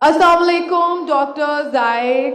Assalamu alaikum, Dr. Zaid.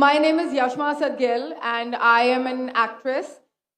My name is Yashma Sadgil and I am an actress.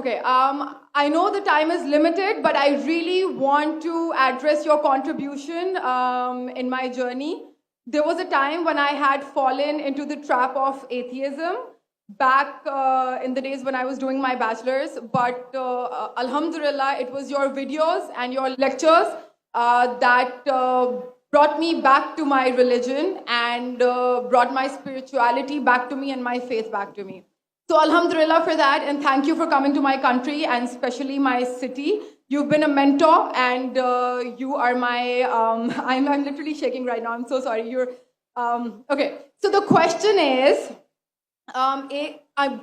Okay, I know the time is limited, but I really want to address your contribution in my journey. There was a time when I had fallen into the trap of atheism back in the days when I was doing my bachelor's, but alhamdulillah, it was your videos and your lectures that brought me back to my religion and brought my spirituality back to me and my faith back to me. So alhamdulillah for that, and thank you for coming to my country and especially my city. You've been a mentor and you are my, I'm literally shaking right now, I'm so sorry. Okay, so the question is,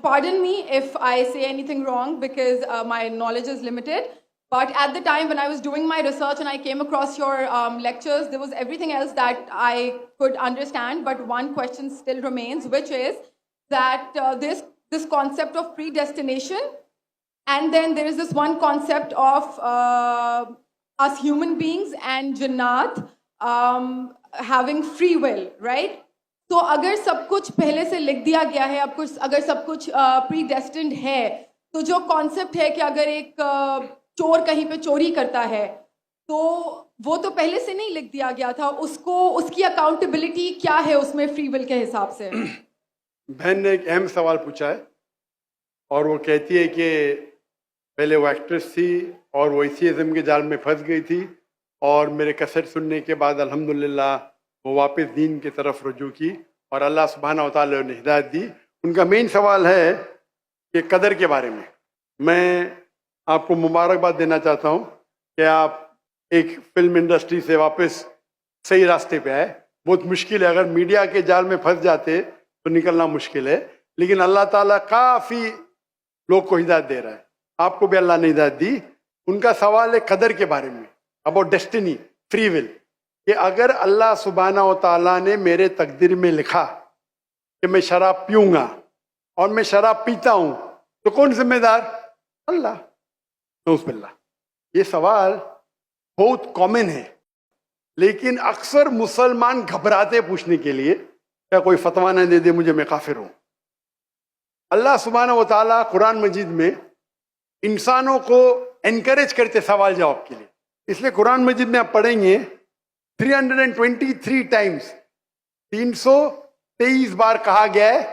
pardon me if I say anything wrong because my knowledge is limited. But at the time when I was doing my research and I came across your lectures, there was everything else that I could understand. But one question still remains, which is that this concept of predestination, and then there is this one concept of us human beings and Jannat having free will, right? تو اگر سب کچھ پہلے سے لکھ دیا گیا ہے، اب کچھ اگر سب کچھ پری ڈیسٹنڈ ہے، تو جو کانسیپٹ ہے کہ اگر ایک چور کہیں پہ چوری کرتا ہے تو وہ تو پہلے سے نہیں لکھ دیا گیا تھا، اس کی اکاؤنٹیبلٹی کیا ہے اس میں فری ول کے حساب سے؟ بہن نے ایک اہم سوال پوچھا ہے اور وہ کہتی ہے کہ پہلے وہ ایکٹریس تھی اور وہ ایتھیزم کے جال میں پھنس گئی تھی اور میرے کیسٹ سننے کے بعد الحمدللہ وہ واپس دین کی طرف رجوع کی اور اللہ سبحانہ و تعالیٰ نے ہدایت دی. ان کا مین سوال ہے کہ قدر کے بارے میں آپ کو مبارکباد دینا چاہتا ہوں کہ آپ ایک فلم انڈسٹری سے واپس صحیح راستے پہ آئے. بہت مشکل ہے، اگر میڈیا کے جال میں پھنس جاتے تو نکلنا مشکل ہے، لیکن اللہ تعالیٰ کافی لوگ کو ہدایت دے رہا ہے. آپ کو بھی اللہ نے ہدایت دی. ان کا سوال ہے قدر کے بارے میں، اباؤٹ ڈیسٹنی، فری ول، کہ اگر اللہ سبحانہ و تعالیٰ نے میرے تقدیر میں لکھا کہ میں شراب پیوں گا اور میں شراب پیتا ہوں تو کون ذمہ دار؟ اللہ. نعوذ باللہ. یہ سوال بہت کامن ہے، لیکن اکثر مسلمان گھبراتے پوچھنے کے لیے کیا کوئی فتویٰ نہ دے دے مجھے، میں کافر ہوں. اللہ سبحانہ و تعالیٰ قرآن مجید میں انسانوں کو انکریج کرتے سوال جواب کے لیے. اس لیے قرآن مجید میں آپ پڑھیں گے 323 ٹائمز، 323 بار کہا گیا ہے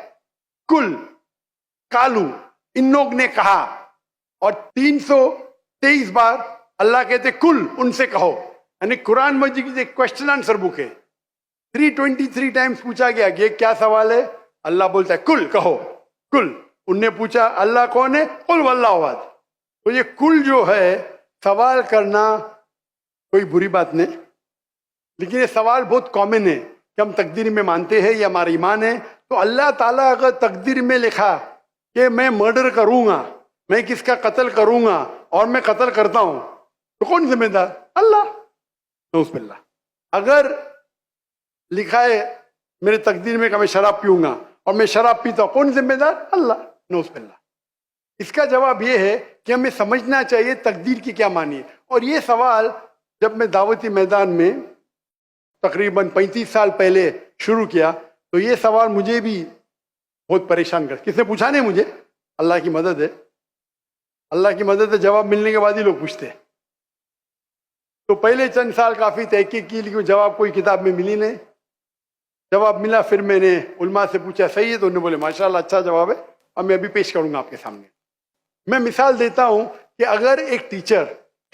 کل، کالو، ان لوگ نے کہا، اور 323 بار اللہ کہتے کل، ان سے کہو. یعنی قرآن مجید کی ایک کوشچن آنسر بک ہے. 323 ٹائمز پوچھا گیا کہ یہ کیا سوال ہے، اللہ بولتا ہے کل، کہو کل. ان نے پوچھا اللہ کون ہے، قل واللہ احد. تو یہ کل جو ہے سوال کرنا کوئی بری بات نہیں، لیکن یہ سوال بہت کامن ہے کہ ہم تقدیر میں مانتے ہیں، یہ ہمارا ایمان ہے. تو اللہ تعالیٰ اگر تقدیر میں لکھا کہ میں مرڈر کروں گا، میں کس کا قتل کروں گا اور میں قتل کرتا ہوں، تو کون ذمہ دار؟ اللہ. نعوذ باللہ. اگر لکھا ہے میرے تقدیر میں کہ میں شراب پیوں گا اور میں شراب پیتا ہوں، کون ذمہ دار؟ اللہ. نعوذ باللہ. اس کا جواب یہ ہے کہ ہمیں سمجھنا چاہیے تقدیر کی کیا معنی ہے. اور یہ سوال جب میں دعوتی میدان میں تقریباً 35 سال پہلے شروع کیا تو یہ سوال مجھے بھی بہت پریشان کر. کس نے پوچھا نہیں مجھے، اللہ کی مدد ہے، اللہ کی مدد ہے. جواب ملنے کے بعد ہی لوگ پوچھتے ہیں. تو پہلے چند سال کافی تحقیق کی، لیکن جواب کوئی کتاب میں ملی نہیں. جواب ملا، پھر میں نے علماء سے پوچھا صحیح ہے، تو انہوں نے بولے ماشاءاللہ اچھا جواب ہے، اب میں ابھی پیش کروں گا آپ کے سامنے. میں مثال دیتا ہوں کہ اگر ایک ٹیچر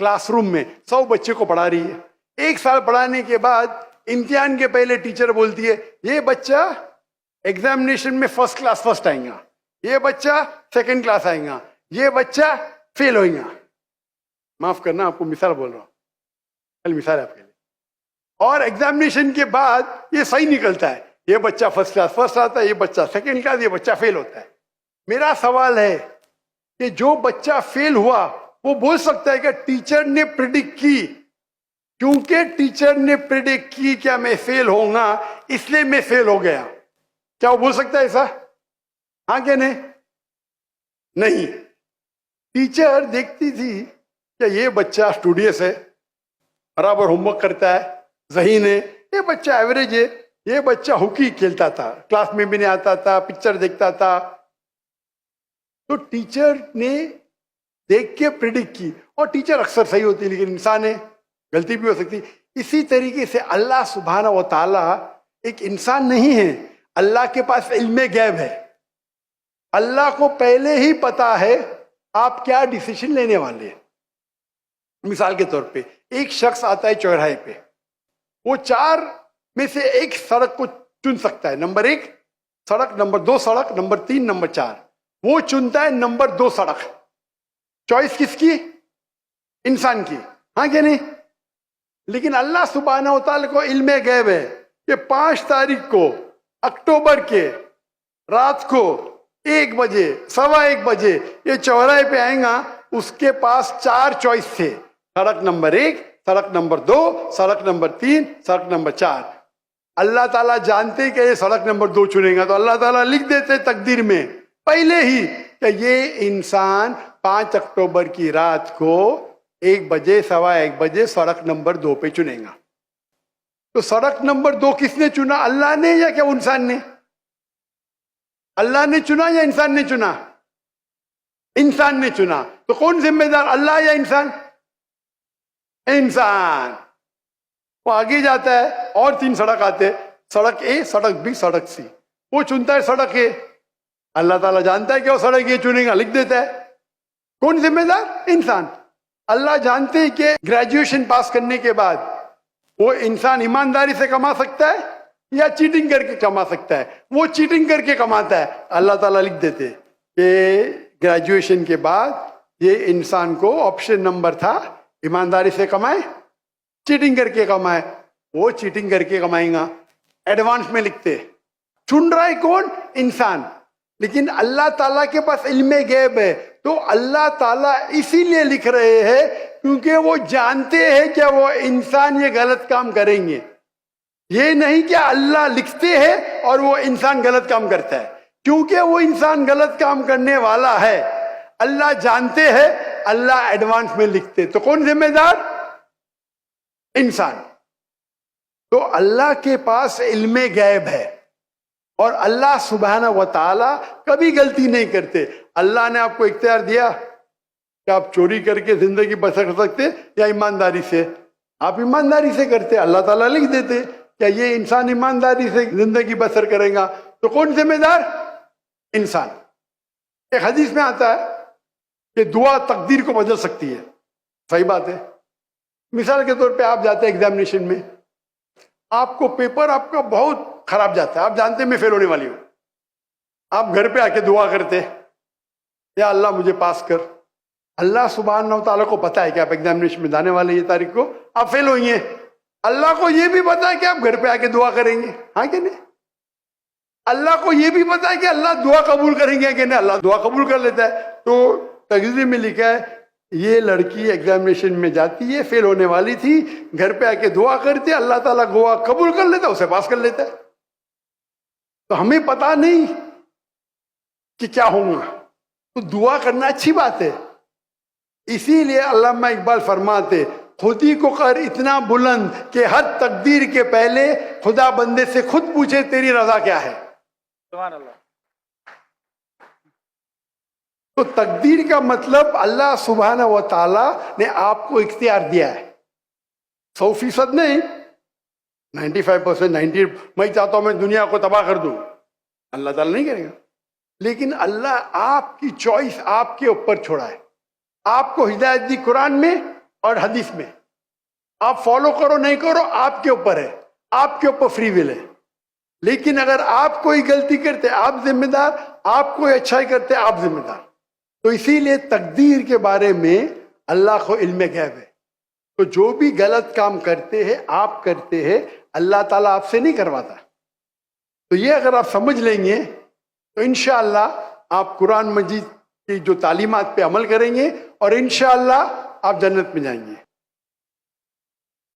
کلاس روم میں 100 بچے کو پڑھا رہی ہے، 1 سال پڑھانے کے بعد امتحان کے پہلے ٹیچر بولتی ہے یہ بچہ ایگزامینیشن میں فرسٹ کلاس فرسٹ آئیں گا، یہ بچہ سیکنڈ کلاس آئیں گا، یہ بچہ فیل ہوئیں گا. معاف کرنا، آپ کو مثال بول رہا ہوں، مثال ہے آپ کے لیے. اور ایگزامینیشن کے بعد یہ صحیح نکلتا ہے، یہ بچہ فرسٹ کلاس فرسٹ آتا ہے، یہ بچہ سیکنڈ کلاس، یہ بچہ فیل ہوتا ہے. میرا سوال ہے کہ جو بچہ فیل ہوا وہ بول سکتا ہے کہ ٹیچر نے پریڈکٹ کی، کیونکہ ٹیچر نے پریڈکٹ کی کیا میں فیل ہوں گا اس لیے میں فیل ہو گیا. کیا وہ بول سکتا ہے ایسا؟ ہاں کہ نہیں. ٹیچر دیکھتی تھی کہ یہ بچہ اسٹوڈیس ہے برابر ہوم ورک کرتا ہے, ذہین ہے, یہ بچہ ایوریج ہے, یہ بچہ ہاکی کھیلتا تھا, کلاس میں بھی نہیں آتا تھا, پکچر دیکھتا تھا. تو ٹیچر نے دیکھ کے پریڈکٹ کی, اور ٹیچر اکثر صحیح ہوتی ہے لیکن انسان ہے, غلطی بھی ہو سکتی. اسی طریقے سے اللہ سبحانہ و تعالیٰ ایک انسان نہیں ہے, اللہ کے پاس علم غیب ہے. اللہ کو پہلے ہی پتا ہے آپ کیا ڈیسیشن لینے والے ہیں. مثال کے طور پہ ایک شخص آتا ہے چوراہے پہ, وہ 4 میں سے ایک سڑک کو چن سکتا ہے, نمبر 1 سڑک, نمبر 2 سڑک, نمبر 3, نمبر 4. وہ چنتا ہے نمبر 2 سڑک. چوائس کس کی؟ انسان کی, ہاں کہ نہیں؟ لیکن اللہ سبحانہ و تعالیٰ کو علم غیب ہے کہ 5 تاریخ کو اکتوبر کے رات کو 1 بجے 1:15 بجے یہ چوراہے پہ آئیں گا, اس کے پاس 4 چوائس تھے, سڑک نمبر 1, سڑک نمبر 2, سڑک نمبر 3, سڑک نمبر 4. اللہ تعالیٰ جانتے کہ یہ سڑک نمبر 2 چنے گا, تو اللہ تعالیٰ لکھ دیتے تقدیر میں پہلے ہی کہ یہ انسان 5 اکتوبر کی رات کو 1 بجے 1:15 بجے سڑک نمبر 2 پہ چنے گا. تو سڑک نمبر 2 کس نے چنا, اللہ نے یا کیا انسان نے؟ اللہ نے چنا یا انسان نے چنا؟ انسان نے چنا. تو کون ذمہ دار, اللہ یا انسان؟ انسان. وہ آگے جاتا ہے اور 3 سڑک آتے, سڑک اے, سڑک بی, سڑک سی. وہ چنتا ہے سڑک اے, اللہ تعالیٰ جانتا ہے کہ وہ سڑک اے چنے گا, لکھ دیتا ہے. کون ذمہ دار؟ انسان. اللہ جانتے ہیں کہ گریجویشن پاس کرنے کے بعد وہ انسان ایمانداری سے کما سکتا ہے یا چیٹنگ کر کے کما سکتا ہے. وہ چیٹنگ کر کے کماتا ہے, اللہ تعالیٰ لکھ دیتے کہ گریجویشن کے بعد یہ انسان کو آپشن نمبر تھا, ایمانداری سے کمائے, چیٹنگ کر کے کمائے. وہ چیٹنگ کر کے کمائیں گا, ایڈوانس میں لکھتے. چن رہا ہے کون؟ انسان. لیکن اللہ تعالیٰ کے پاس علم غیب ہے, تو اللہ تعالیٰ اسی لیے لکھ رہے ہیں کیونکہ وہ جانتے ہیں کہ وہ انسان یہ غلط کام کریں گے. یہ نہیں کہ اللہ لکھتے ہیں اور وہ انسان غلط کام کرتا ہے, کیونکہ وہ انسان غلط کام کرنے والا ہے, اللہ جانتے ہیں, اللہ ایڈوانس میں لکھتے. تو کون ذمہ دار؟ انسان. تو اللہ کے پاس علم غیب ہے, اور اللہ سبحانہ و تعالی کبھی غلطی نہیں کرتے. اللہ نے آپ کو اختیار دیا کہ آپ چوری کر کے زندگی بسر کر سکتے یا ایمانداری سے. آپ ایمانداری سے کرتے, اللہ تعالیٰ لکھ دیتے کہ یہ انسان ایمانداری سے زندگی بسر کرے گا. تو کون ذمہ دار؟ انسان. ایک حدیث میں آتا ہے کہ دعا تقدیر کو بدل سکتی ہے. صحیح بات ہے. مثال کے طور پہ آپ جاتے ہیں ایگزامینیشن میں, آپ کو پیپر آپ کا بہت خراب جاتا ہے, آپ جانتے ہیں میں فیل ہونے والی ہوں, آپ گھر پہ آ کے دعا کرتے یا اللہ مجھے پاس کر. اللہ سبحانہ و تعالیٰ کو پتا ہے کہ آپ ایگزامینیشن میں جانے والے, یہ تاریخ کو آپ فیل ہوئی ہیں. اللہ کو یہ بھی پتا ہے کہ آپ گھر پہ آ کے دعا کریں گے, ہاں کہ نہیں؟ اللہ کو یہ بھی پتا ہے کہ اللہ دعا قبول کریں گے کہ نہیں, اللہ دعا قبول کر لیتا ہے. تو تقریر میں لکھا ہے یہ لڑکی ایگزامینیشن میں جاتی ہے, فیل ہونے والی تھی, گھر پہ آ کے دعا کرتی, اللہ تعالیٰ دعا قبول کر لیتا, اسے پاس کر لیتا ہے. تو ہمیں پتا نہیں کہ کیا ہوگا, تو دعا کرنا اچھی بات ہے. اسی لیے علامہ اقبال فرماتے خودی کو کر اتنا بلند کہ ہر تقدیر کے پہلے خدا بندے سے خود پوچھے تیری رضا کیا ہے. سبحان اللہ. تو تقدیر کا مطلب اللہ سبحانہ و تعالیٰ نے آپ کو اختیار دیا ہے, 100% نہیں, 95%, 90. میں چاہتا ہوں میں دنیا کو تباہ کر دوں, اللہ تعالیٰ نہیں کرے گا. لیکن اللہ آپ کی چوائس آپ کے اوپر چھوڑا ہے. آپ کو ہدایت دی قرآن میں اور حدیث میں, آپ فالو کرو نہیں کرو آپ کے اوپر ہے, آپ کے اوپر فری ول ہے. لیکن اگر آپ کوئی غلطی کرتے آپ ذمہ دار, آپ کوئی اچھائی کرتے آپ ذمہ دار. تو اسی لیے تقدیر کے بارے میں اللہ کو علم غیب ہے. تو جو بھی غلط کام کرتے ہیں آپ کرتے ہیں, اللہ تعالیٰ آپ سے نہیں کرواتا. تو یہ اگر آپ سمجھ لیں گے تو انشاءاللہ آپ قرآن مجید کی جو تعلیمات پہ عمل کریں گے اور انشاءاللہ آپ جنت میں جائیں گے.